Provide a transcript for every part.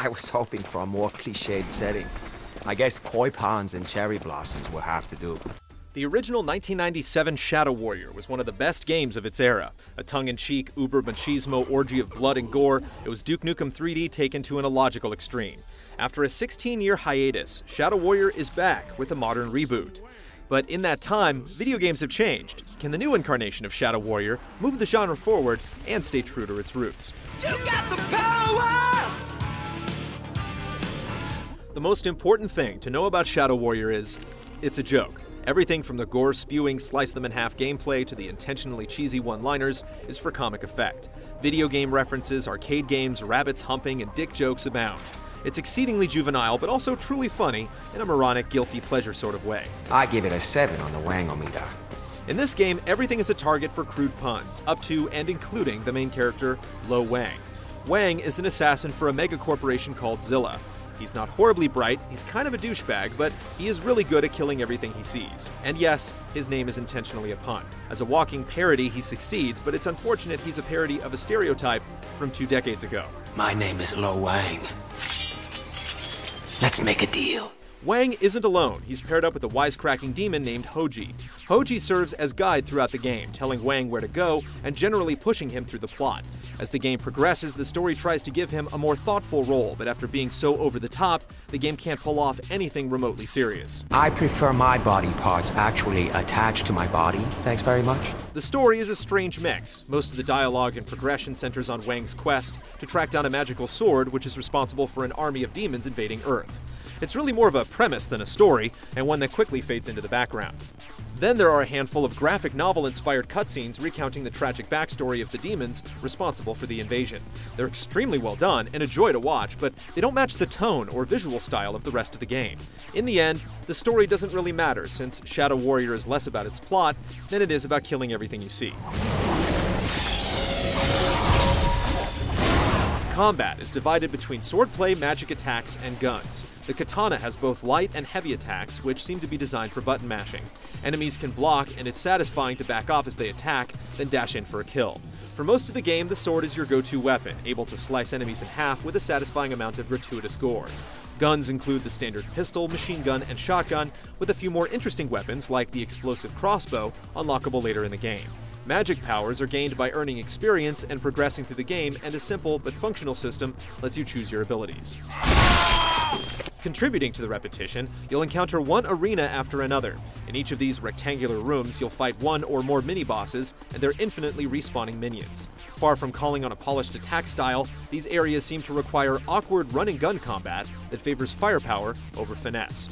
I was hoping for a more cliched setting. I guess koi ponds and cherry blossoms will have to do. The original 1997 Shadow Warrior was one of the best games of its era. A tongue-in-cheek, uber-machismo orgy of blood and gore, it was Duke Nukem 3D taken to an illogical extreme. After a 16-year hiatus, Shadow Warrior is back with a modern reboot. But in that time, video games have changed. Can the new incarnation of Shadow Warrior move the genre forward and stay true to its roots? You got the power! The most important thing to know about Shadow Warrior is, it's a joke. Everything from the gore-spewing, slice-them-in-half gameplay to the intentionally cheesy one-liners is for comic effect. Video game references, arcade games, rabbits humping, and dick jokes abound. It's exceedingly juvenile, but also truly funny in a moronic, guilty pleasure sort of way. I give it a 7 on the Wangometer. In this game, everything is a target for crude puns, up to and including the main character, Lo Wang. Wang is an assassin for a mega corporation called Zilla. He's not horribly bright, he's kind of a douchebag, but he is really good at killing everything he sees. And yes, his name is intentionally a pun. As a walking parody, he succeeds, but it's unfortunate he's a parody of a stereotype from 2 decades ago. My name is Lo Wang. Let's make a deal. Wang isn't alone. He's paired up with a wisecracking demon named Hoji. Hoji serves as guide throughout the game, telling Wang where to go and generally pushing him through the plot. As the game progresses, the story tries to give him a more thoughtful role, but after being so over the top, the game can't pull off anything remotely serious. I prefer my body parts actually attached to my body. Thanks very much. The story is a strange mix. Most of the dialogue and progression centers on Wang's quest to track down a magical sword, which is responsible for an army of demons invading Earth. It's really more of a premise than a story, and one that quickly fades into the background. Then there are a handful of graphic novel-inspired cutscenes recounting the tragic backstory of the demons responsible for the invasion. They're extremely well done and a joy to watch, but they don't match the tone or visual style of the rest of the game. In the end, the story doesn't really matter, since Shadow Warrior is less about its plot than it is about killing everything you see. Combat is divided between swordplay, magic attacks, and guns. The katana has both light and heavy attacks, which seem to be designed for button mashing. Enemies can block, and it's satisfying to back off as they attack, then dash in for a kill. For most of the game, the sword is your go-to weapon, able to slice enemies in half with a satisfying amount of gratuitous gore. Guns include the standard pistol, machine gun, and shotgun, with a few more interesting weapons like the explosive crossbow, unlockable later in the game. Magic powers are gained by earning experience and progressing through the game, and a simple but functional system lets you choose your abilities. Contributing to the repetition, you'll encounter one arena after another. In each of these rectangular rooms, you'll fight one or more mini-bosses, and they're infinitely respawning minions. Far from calling on a polished attack style, these areas seem to require awkward run-and-gun combat that favors firepower over finesse.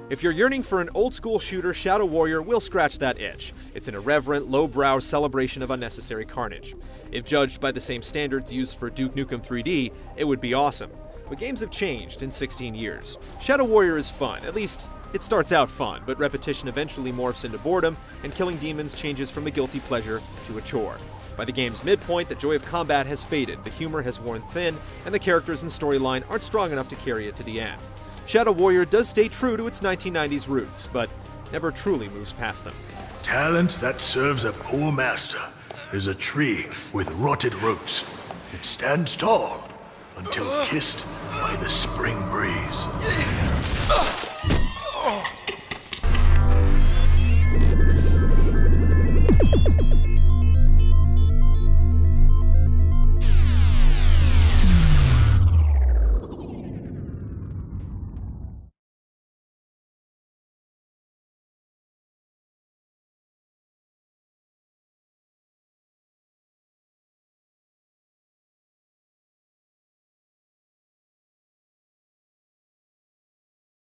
If you're yearning for an old-school shooter, Shadow Warrior will scratch that itch. It's an irreverent, low-brow celebration of unnecessary carnage. If judged by the same standards used for Duke Nukem 3D, it would be awesome. But games have changed in 16 years. Shadow Warrior is fun, at least it starts out fun, but repetition eventually morphs into boredom, and killing demons changes from a guilty pleasure to a chore. By the game's midpoint, the joy of combat has faded, the humor has worn thin, and the characters and storyline aren't strong enough to carry it to the end. Shadow Warrior does stay true to its 1990s roots, but never truly moves past them. Talent that serves a poor master is a tree with rotted roots. It stands tall until kissed by the spring breeze.